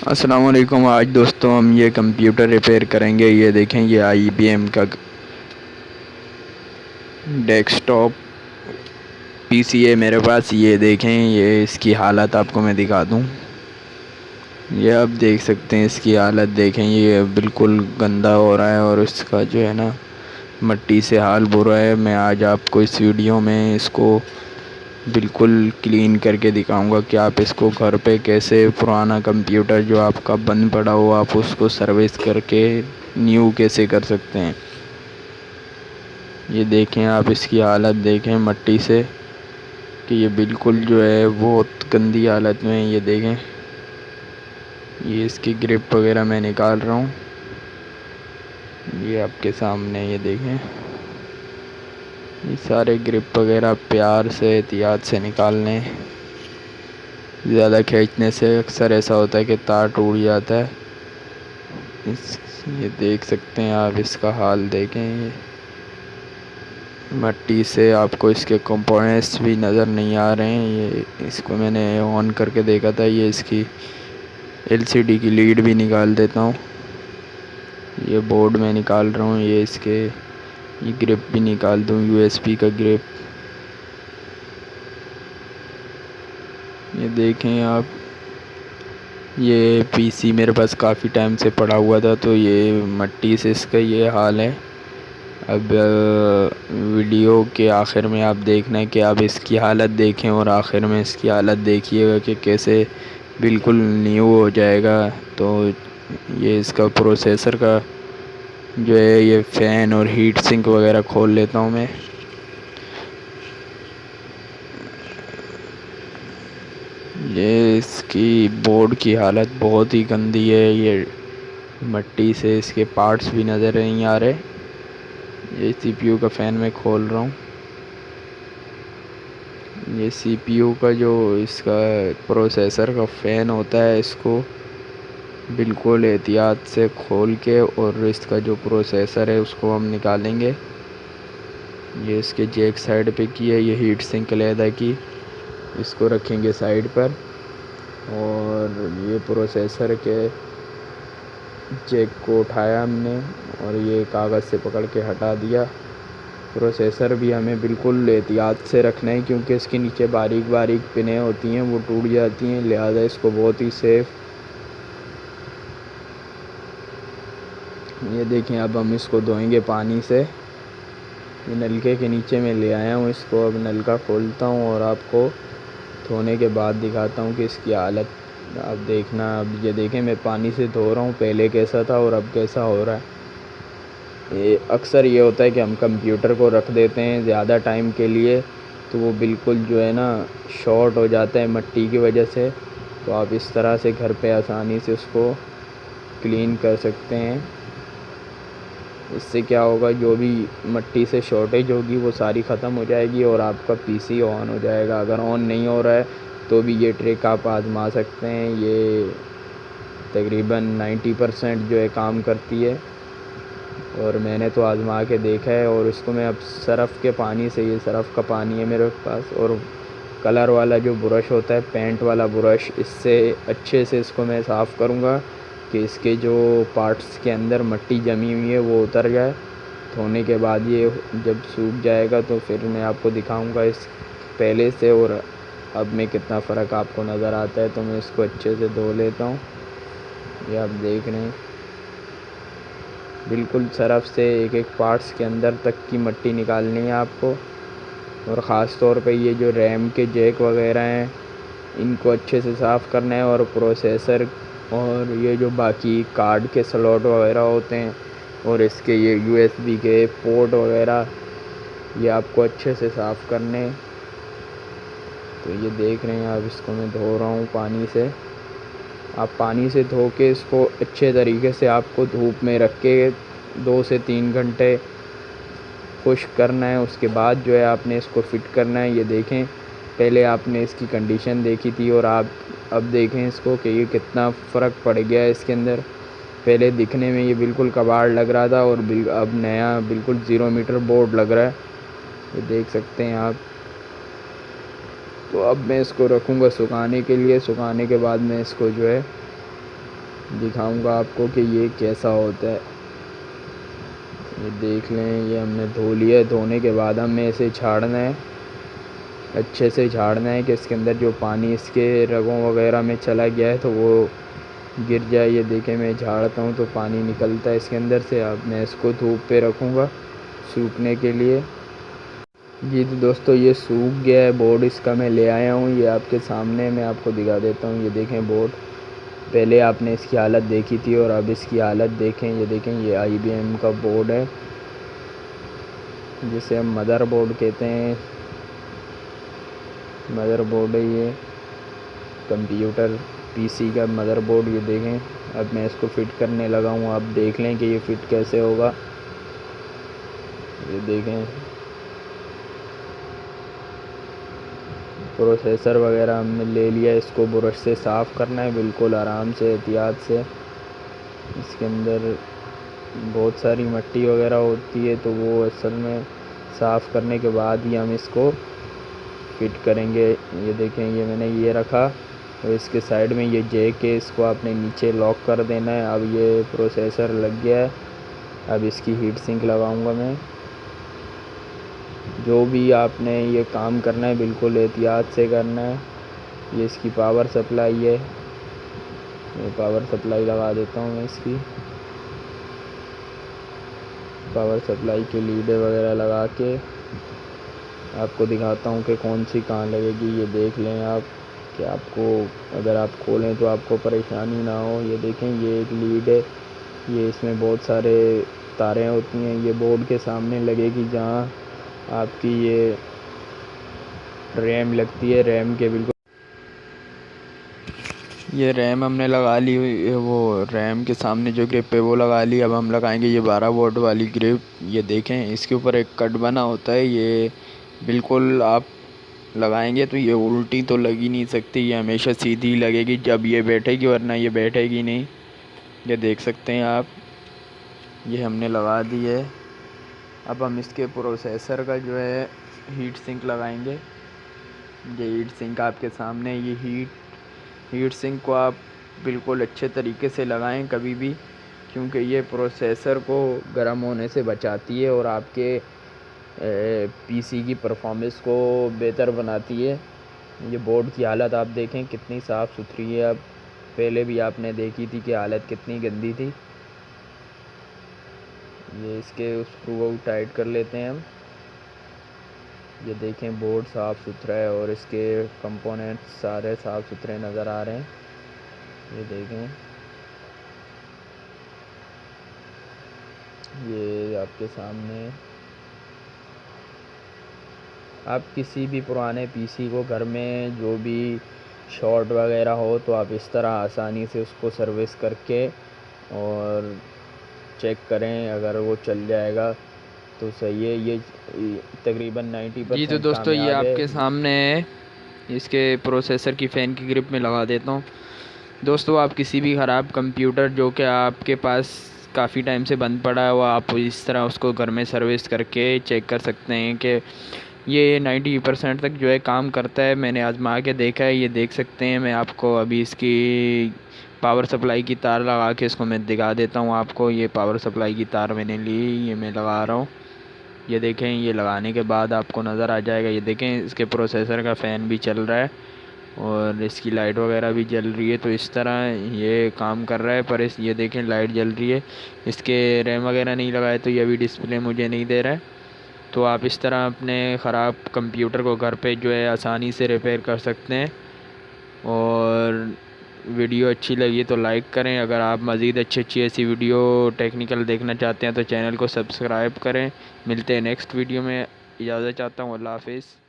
अस्सलाम वालेकुम। आज दोस्तों हम ये कंप्यूटर रिपेयर करेंगे। ये देखें, ये IBM का डेस्कटॉप PC है मेरे पास। ये देखें, ये इसकी हालत आपको मैं दिखा दूं। ये आप देख सकते हैं, इसकी हालत देखें, ये बिल्कुल गंदा हो रहा है और इसका जो है ना मट्टी से हाल बुरा है। मैं आज आपको इस वीडियो में इसको बिल्कुल क्लीन करके दिखाऊंगा कि आप इसको घर पे कैसे पुराना कंप्यूटर जो आपका बंद पड़ा हो आप उसको सर्विस करके न्यू कैसे कर सकते हैं। ये देखें, आप इसकी हालत देखें मट्टी से कि ये बिल्कुल जो है बहुत गंदी हालत में है। ये देखें, ये इसकी ग्रिप वगैरह मैं निकाल रहा हूँ, ये आपके सामने। ये देखें, ये सारे ग्रिप वगैरह प्यार से एहतियात से निकालने। ज़्यादा खींचने से अक्सर ऐसा होता है कि तार टूट जाता है। ये देख सकते हैं आप, इसका हाल देखें। ये मट्टी से आपको इसके कंपोनेंट्स भी नज़र नहीं आ रहे हैं। ये इसको मैंने ऑन करके देखा था। ये इसकी LCD की लीड भी निकाल देता हूँ। ये बोर्ड में निकाल रहा हूँ। ये इसके ये ग्रिप भी निकाल दूँ, USB का ग्रिप। ये देखें आप, ये PC मेरे पास काफ़ी टाइम से पड़ा हुआ था, तो ये मट्टी से इसका ये हाल है। अब वीडियो के आखिर में आप देखना है कि आप इसकी हालत देखें और आखिर में इसकी हालत देखिएगा कि कैसे बिल्कुल न्यू हो जाएगा। तो ये इसका प्रोसेसर का जो है, ये फ़ैन और हीट सिंक वगैरह खोल लेता हूँ मैं। ये इसकी बोर्ड की हालत बहुत ही गंदी है। ये मट्टी से इसके पार्ट्स भी नज़र नहीं आ रहे। ये CPU का फ़ैन मैं खोल रहा हूँ। ये CPU का जो इसका प्रोसेसर का फ़ैन होता है, इसको बिल्कुल एहतियात से खोल के और इसका जो प्रोसेसर है उसको हम निकालेंगे। ये इसके जैक साइड पे की है, ये हीट सिंक अलहदा की, इसको रखेंगे साइड पर। और ये प्रोसेसर के जैक को उठाया हमने और ये कागज़ से पकड़ के हटा दिया। प्रोसेसर भी हमें बिल्कुल एहतियात से रखना है क्योंकि इसके नीचे बारीक बारीक पिनें होती हैं, वो टूट जाती हैं, लिहाजा इसको बहुत ही सेफ़। ये देखें, अब हम इसको धोएंगे पानी से। ये नलके के नीचे मैं ले आया हूँ इसको। अब नलका खोलता हूँ और आपको धोने के बाद दिखाता हूँ कि इसकी हालत आप देखना। अब ये देखें, मैं पानी से धो रहा हूँ, पहले कैसा था और अब कैसा हो रहा है। ये अक्सर ये होता है कि हम कंप्यूटर को रख देते हैं ज़्यादा टाइम के लिए, तो वो बिल्कुल जो है ना शॉर्ट हो जाता है मट्टी की वजह से। तो आप इस तरह से घर पे आसानी से उसको क्लीन कर सकते हैं। इससे क्या होगा, जो भी मट्टी से शॉर्टेज होगी वो सारी ख़त्म हो जाएगी और आपका PC ऑन हो जाएगा। अगर ऑन नहीं हो रहा है तो भी ये ट्रिक आप आज़मा सकते हैं। ये तकरीबन 90% जो है काम करती है और मैंने तो आज़मा के देखा है। और इसको मैं अब सरफ़ के पानी से, ये सरफ़ का पानी है मेरे पास, और कलर वाला जो ब्रश होता है, पेंट वाला ब्रश, इससे अच्छे से इसको मैं साफ़ करूँगा कि इसके जो पार्ट्स के अंदर मट्टी जमी हुई है वो उतर जाए। धोने के बाद ये जब सूख जाएगा तो फिर मैं आपको दिखाऊंगा इस पहले से और अब में कितना फ़र्क आपको नज़र आता है। तो मैं इसको अच्छे से धो लेता हूँ। ये आप देख रहे हैं, बिल्कुल सरफ़ से एक एक पार्ट्स के अंदर तक की मट्टी निकालनी है आपको। और ख़ास तौर पे ये जो रैम के जैक वगैरह हैं, इनको अच्छे से साफ़ करना है। और प्रोसेसर और ये जो बाकी कार्ड के स्लॉट वगैरह होते हैं और इसके ये USB के पोर्ट वगैरह, ये आपको अच्छे से साफ़ करने हैं। तो ये देख रहे हैं आप, इसको मैं धो रहा हूँ पानी से। आप पानी से धो के इसको अच्छे तरीके से आपको धूप में रख के 2 से 3 घंटे खुश्क करना है। उसके बाद जो है आपने इसको फ़िट करना है। ये देखें, पहले आपने इसकी कंडीशन देखी थी और आप अब देखें इसको कि ये कितना फ़र्क पड़ गया है इसके अंदर। पहले दिखने में ये बिल्कुल कबाड़ लग रहा था और अब नया बिल्कुल 0 मीटर बोर्ड लग रहा है। ये देख सकते हैं आप। तो अब मैं इसको रखूँगा सुखाने के लिए। सुखाने के बाद मैं इसको जो है दिखाऊंगा आपको कि ये कैसा होता है। ये देख लें, ये हमने धो लिया है। धोने के बाद हमें इसे झाड़ना है, अच्छे से झाड़ना है कि इसके अंदर जो पानी इसके रगों वगैरह में चला गया है तो वो गिर जाए। ये देखें, मैं झाड़ता हूँ तो पानी निकलता है इसके अंदर से। अब मैं इसको धूप पे रखूँगा सूखने के लिए। जी तो दोस्तों, ये सूख गया है बोर्ड, इसका मैं ले आया हूँ। ये आपके सामने मैं आपको दिखा देता हूँ। ये देखें बोर्ड, पहले आपने इसकी हालत देखी थी और अब इसकी हालत देखें। ये देखें, ये IBM का बोर्ड है जिसे हम मदर बोर्ड कहते हैं। मदर बोर्ड है ये, कंप्यूटर PC का मदर बोर्ड। ये देखें, अब मैं इसको फिट करने लगा हूँ। आप देख लें कि ये फिट कैसे होगा। ये देखें, प्रोसेसर वगैरह हमने ले लिया। इसको ब्रश से साफ़ करना है बिल्कुल आराम से, एहतियात से। इसके अंदर बहुत सारी मिट्टी वगैरह होती है तो वो असल में साफ़ करने के बाद ही हम इसको फिट करेंगे। ये देखें, ये मैंने ये रखा और इसके साइड में ये जैक है, इसको आपने नीचे लॉक कर देना है। अब ये प्रोसेसर लग गया है। अब इसकी हीट सिंक लगाऊंगा मैं। जो भी आपने ये काम करना है बिल्कुल एहतियात से करना है। ये इसकी पावर सप्लाई है, ये पावर सप्लाई लगा देता हूँ मैं। इसकी पावर सप्लाई के लीडर वगैरह लगा के आपको दिखाता हूँ कि कौन सी कहाँ लगेगी। ये देख लें आप कि आपको अगर आप खोलें तो आपको परेशानी ना हो। ये देखें, ये एक लीड है, ये इसमें बहुत सारे तारें होती हैं। ये बोर्ड के सामने लगेगी जहाँ आपकी ये रैम लगती है। रैम के बिल्कुल, ये रैम हमने लगा ली हुई है, वो रैम के सामने जो ग्रिप है वो लगा ली। अब हम लगाएंगे ये 12 वोल्ट वाली ग्रिप। ये देखें, इसके ऊपर एक कट बना होता है। ये बिल्कुल आप लगाएंगे तो ये उल्टी तो लग ही नहीं सकती, ये हमेशा सीधी लगेगी जब ये बैठेगी, वरना ये बैठेगी नहीं। ये देख सकते हैं आप, ये हमने लगा दी है। अब हम इसके प्रोसेसर का जो है हीट सिंक लगाएंगे। ये हीट सिंक आपके सामने, ये हीट सिंक को आप बिल्कुल अच्छे तरीके से लगाएं कभी भी, क्योंकि ये प्रोसेसर को गर्म होने से बचाती है और आपके PC की परफॉर्मेंस को बेहतर बनाती है। ये बोर्ड की हालत आप देखें कितनी साफ़ सुथरी है। अब पहले भी आपने देखी थी कि हालत कितनी गंदी थी। ये इसके स्क्रू टाइट कर लेते हैं हम। ये देखें, बोर्ड साफ़ सुथरा है और इसके कंपोनेंट्स सारे साफ़ सुथरे नज़र आ रहे हैं। ये देखें, ये आपके सामने। आप किसी भी पुराने PC को घर में जो भी शॉर्ट वगैरह हो तो आप इस तरह आसानी से उसको सर्विस करके और चेक करें, अगर वो चल जाएगा तो सही है। ये तकरीबन 90% जी तो दोस्तों, ये आपके सामने है। इसके प्रोसेसर की फ़ैन की ग्रिप में लगा देता हूँ। दोस्तों, आप किसी भी ख़राब कंप्यूटर जो कि आपके पास काफ़ी टाइम से बंद पड़ा है, वो आप इस तरह उसको घर में सर्विस करके चेक कर सकते हैं कि ये 90% तक जो है काम करता है। मैंने आजमा के देखा है। ये देख सकते हैं, मैं आपको अभी इसकी पावर सप्लाई की तार लगा के इसको मैं दिखा देता हूँ आपको। ये पावर सप्लाई की तार मैंने ली, ये मैं लगा रहा हूँ। ये देखें, ये लगाने के बाद आपको नज़र आ जाएगा। ये देखें, इसके प्रोसेसर का फ़ैन भी चल रहा है और इसकी लाइट वगैरह भी जल रही है। तो इस तरह ये काम कर रहा है। पर ये देखें, लाइट जल रही है। इसके रैम वगैरह नहीं लगाए तो ये अभी डिस्प्ले मुझे नहीं दे रहा है। तो आप इस तरह अपने ख़राब कंप्यूटर को घर पे जो है आसानी से रिपेयर कर सकते हैं। और वीडियो अच्छी लगी तो लाइक करें। अगर आप मज़ीद अच्छी ऐसी वीडियो टेक्निकल देखना चाहते हैं तो चैनल को सब्सक्राइब करें। मिलते हैं नेक्स्ट वीडियो में। इजाज़त चाहता हूँ। अल्लाह हाफ़िज़।